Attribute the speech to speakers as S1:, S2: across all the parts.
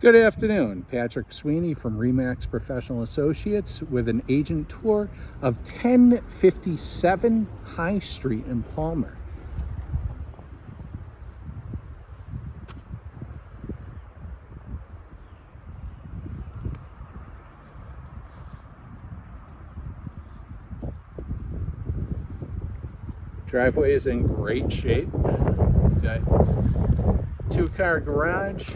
S1: Good afternoon, Patrick Sweeney from Remax Professional Associates with an agent tour of 1057 High Street in Palmer. Driveway is in great shape. We've got two-car garage.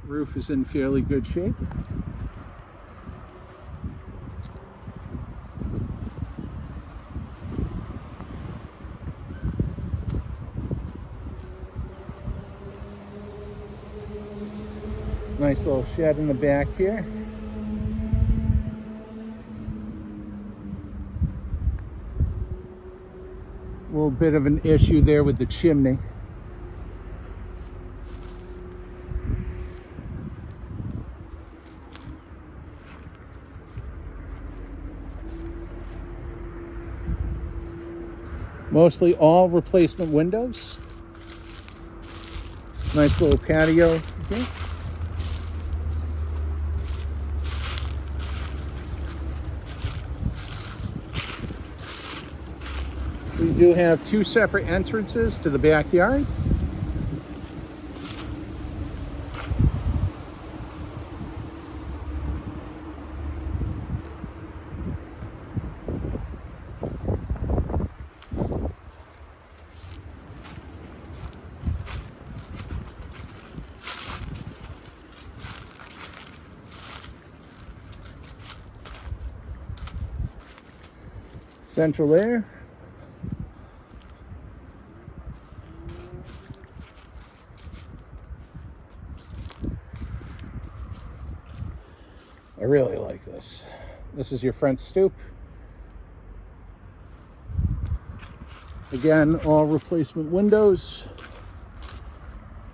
S1: Roof is in fairly good shape. Nice little shed in the back here. A little bit of an issue there with the chimney. Mostly all replacement windows. Nice little patio here. We do have two separate entrances to the backyard. Central air. I really like this. This is your front stoop. Again, all replacement windows.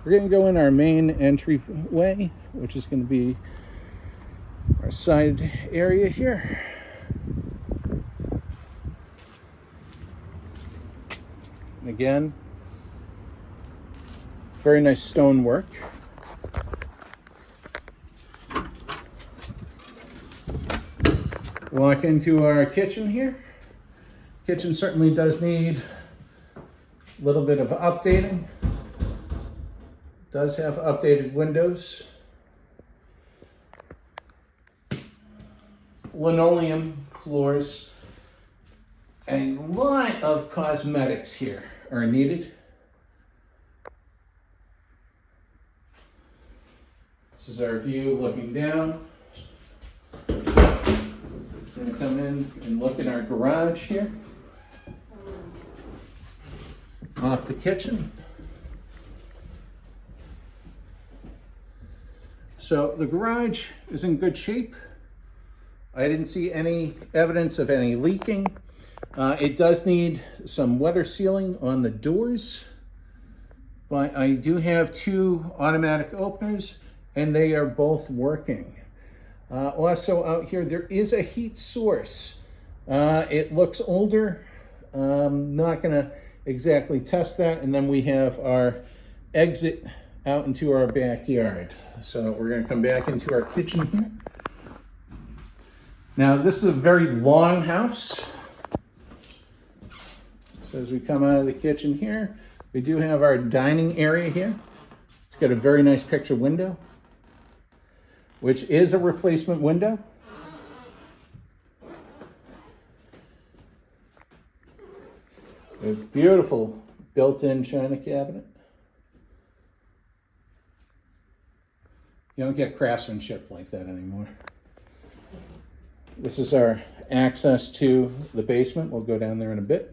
S1: We're going to go in our main entryway, which is going to be our side area here. Again, very nice stonework. Walk into our kitchen here. Kitchen certainly does need a little bit of updating. Does have updated windows. Linoleum floors. A lot of cosmetics here are needed. This is our view looking down. Going to come in and look in our garage here. Off the kitchen. So the garage is in good shape. I didn't see any evidence of any leaking. It does need some weather sealing on the doors, but I do have two automatic openers and they are both working. Also out here, there is a heat source. It looks older. Not gonna exactly test that. And then we have our exit out into our backyard. So we're gonna come back into our kitchen here. Now this is a very long house. So as we come out of the kitchen here, we do have our dining area here. It's got a very nice picture window, which is a replacement window. A beautiful built-in china cabinet. You don't get craftsmanship like that anymore. This is our access to the basement. We'll go down there in a bit.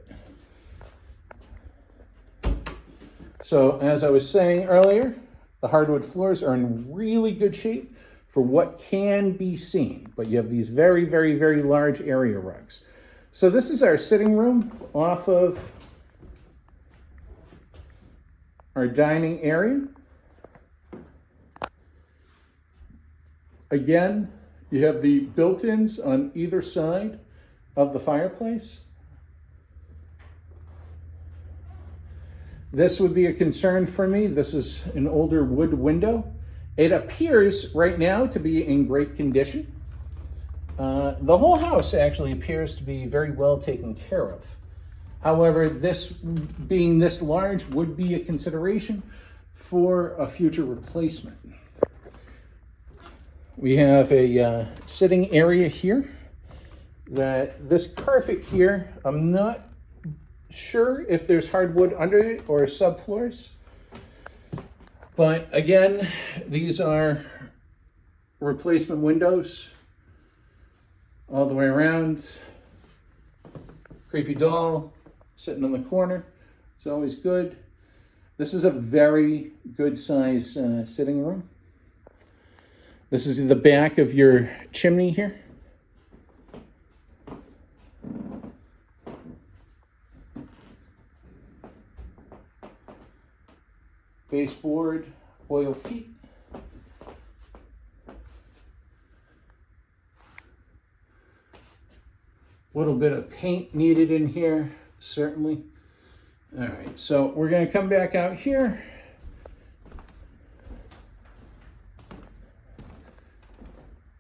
S1: So as I was saying earlier, the hardwood floors are in really good shape for what can be seen, but you have these very, very, very large area rugs. So this is our sitting room off of our dining area. Again, you have the built-ins on either side of the fireplace. This would be a concern for me. This is an older wood window. It appears right now to be in great condition. The whole house actually appears to be very well taken care of. However, this being this large would be a consideration for a future replacement. We have a sitting area here. That this carpet here, I'm not sure if there's hardwood under it or subfloors. But again, these are replacement windows all the way around. Creepy doll sitting in the corner. It's always good. This is a very good size sitting room. This is the back of your chimney here. Baseboard, oil heat. A little bit of paint needed in here, certainly. All right, so we're going to come back out here.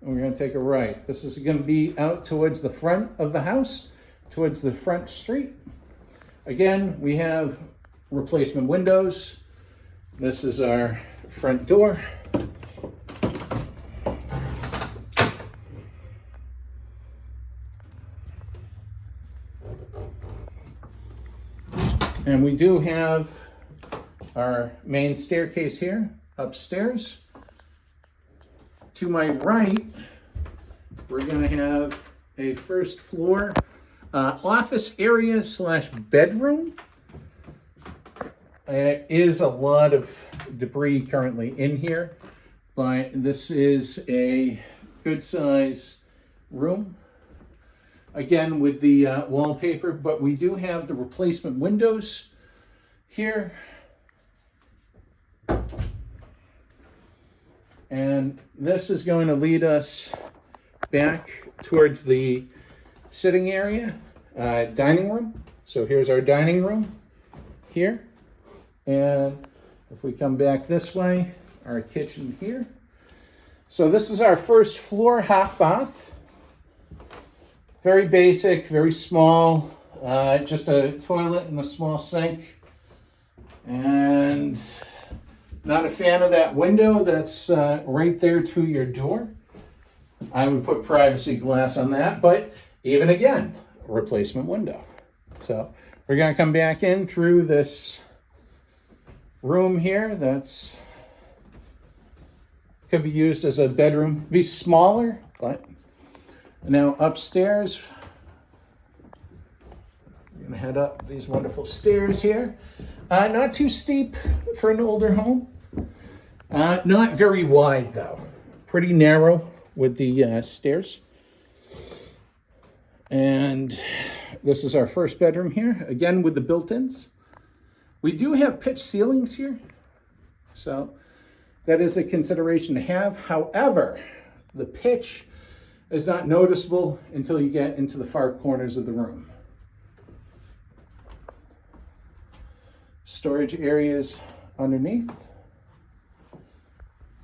S1: And we're going to take a right. This is going to be out towards the front of the house, towards the front street. Again, we have replacement windows. This is our front door. And we do have our main staircase here upstairs. To my right, we're going to have a first floor office area slash bedroom. There is a lot of debris currently in here, but this is a good size room. Again, with the wallpaper, but we do have the replacement windows here. And this is going to lead us back towards the sitting area, dining room. So here's our dining room here. And if we come back this way, our kitchen here. So this is our first floor half bath. Very basic, very small, just a toilet and a small sink. And not a fan of that window that's right there to your door. I would put privacy glass on that, but even again, a replacement window. So we're gonna come back in through this room here that's could be used as a bedroom. Be smaller, but now upstairs, we're gonna head up these wonderful stairs here. Not too steep for an older home. Not very wide though. Pretty narrow with the stairs. And this is our first bedroom here, again with the built-ins. We do have pitch ceilings here, so that is a consideration to have. However, the pitch is not noticeable until you get into the far corners of the room. Storage areas underneath,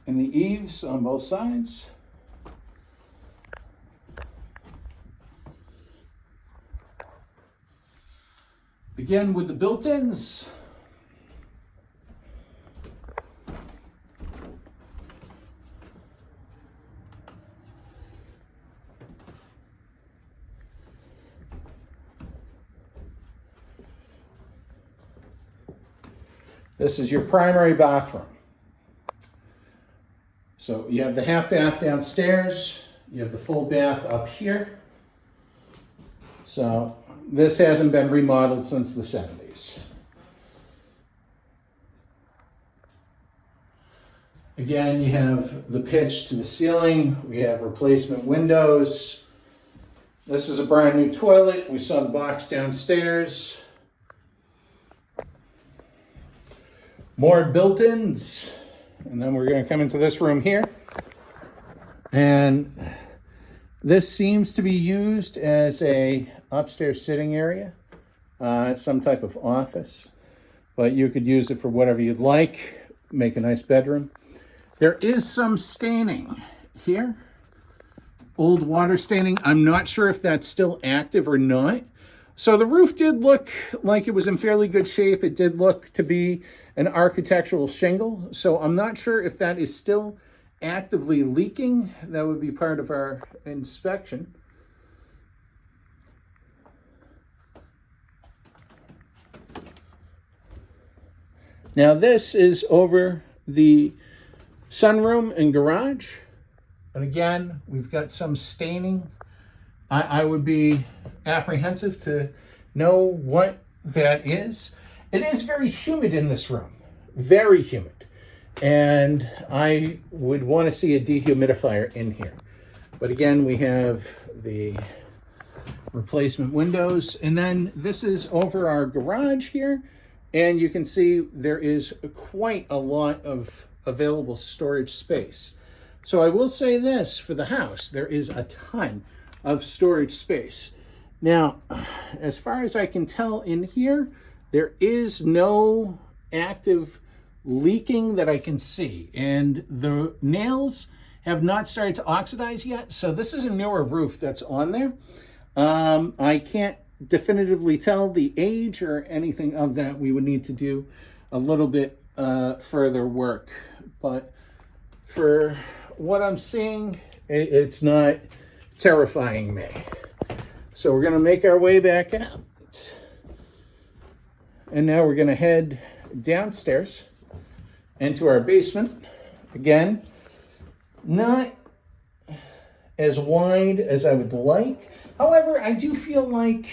S1: and the eaves on both sides. Again with the built-ins. This is your primary bathroom. So you have the half bath downstairs, you have the full bath up here. So this hasn't been remodeled since the 70s. Again, you have the pitch to the ceiling, we have replacement windows. This is a brand new toilet. We saw the box downstairs. More built-ins, and then we're going to come into this room here. And this seems to be used as a upstairs sitting area, some type of office. but you could use it for whatever you'd like, make a nice bedroom. There is some staining here, old water staining. I'm not sure if that's still active or not. So the roof did look like it was in fairly good shape. It did look to be an architectural shingle. So I'm not sure if that is still actively leaking. That would be part of our inspection. Now this is over the sunroom and garage. And again, we've got some staining. I would be apprehensive to know what that is. It is very humid in this room, very humid. And I would want to see a dehumidifier in here. But again, we have the replacement windows. And then this is over our garage here. And you can see there is quite a lot of available storage space. So I will say this for the house, there is a ton of storage space. Now, as far as I can tell in here, there is no active leaking that I can see. And the nails have not started to oxidize yet. So this is a newer roof that's on there. I can't definitively tell the age or anything of that. We would need to do a little bit further work. But for what I'm seeing, it's not terrifying me. So we're going to make our way back out. And now we're going to head downstairs into our basement. Again, not as wide as I would like. However, I do feel like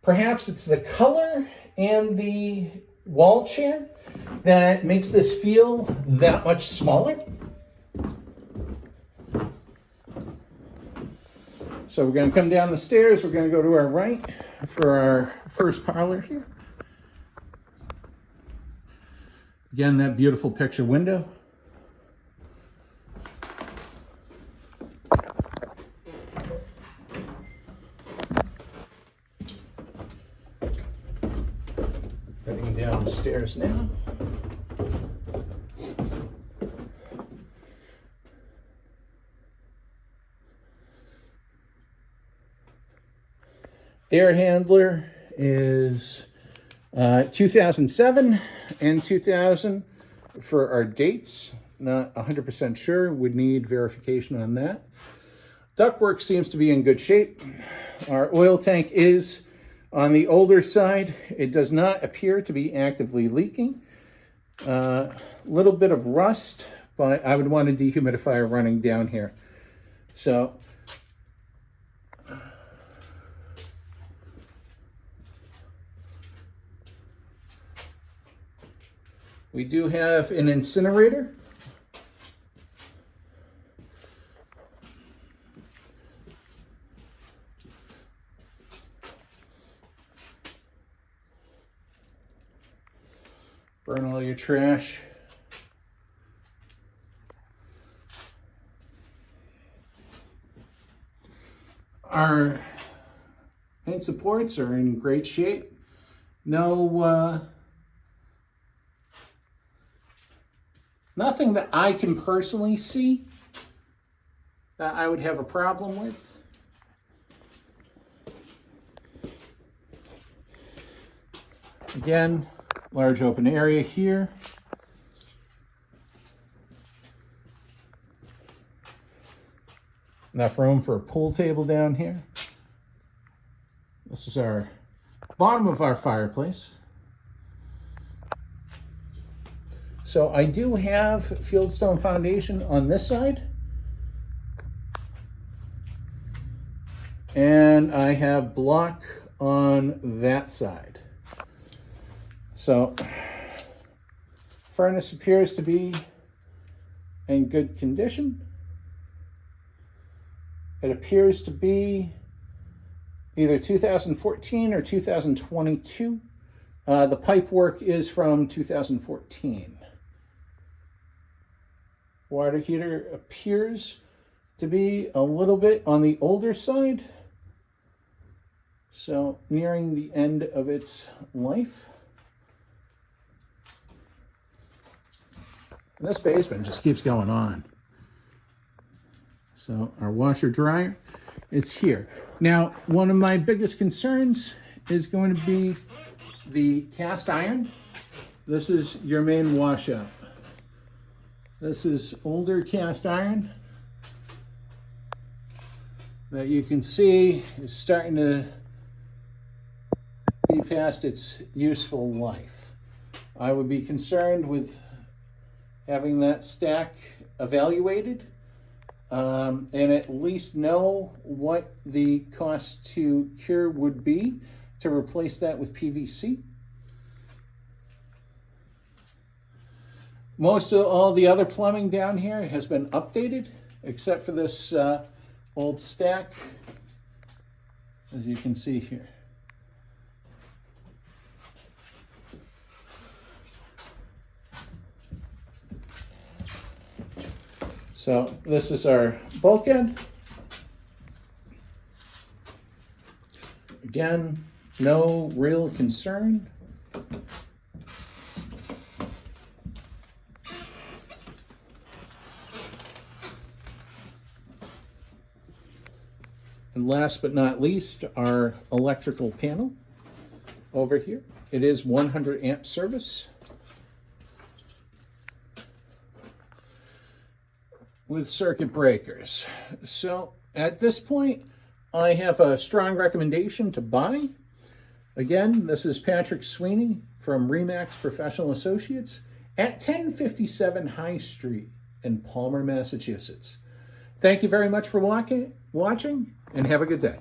S1: perhaps it's the color and the wall chair that makes this feel that much smaller. So we're going to come down the stairs. We're going to go to our right for our first parlor here. Again, that beautiful picture window. Heading down the stairs now. Air handler is 2007 and 2000 for our dates. Not 100% sure, would need verification on that. Ductwork seems to be in good shape. Our oil tank is on the older side. It does not appear to be actively leaking. A little bit of rust, but I would want a dehumidifier running down here. So we do have an incinerator. Burn all your trash. Our paint supports are in great shape. Nothing that I can personally see that I would have a problem with. Again, large open area here. Enough room for a pool table down here. This is our bottom of our fireplace. So I do have fieldstone foundation on this side. And I have block on that side. So furnace appears to be in good condition. It appears to be either 2014 or 2022. The pipe work is from 2014. Water heater appears to be a little bit on the older side. So nearing the end of its life. And this basement just keeps going on. So our washer dryer is here. Now, one of my biggest concerns is going to be the cast iron. This is your main washout. This is older cast iron that you can see is starting to be past its useful life. I would be concerned with having that stack evaluated and at least know what the cost to cure would be to replace that with PVC. Most of all the other plumbing down here has been updated, except for this old stack, as you can see here. So this is our bulkhead. Again, no real concern. And last but not least, our electrical panel over here. It is 100 amp service with circuit breakers. So at this point, I have a strong recommendation to buy. Again, this is Patrick Sweeney from Remax Professional Associates at 1057 High Street in Palmer, Massachusetts. Thank you very much for watching, and have a good day.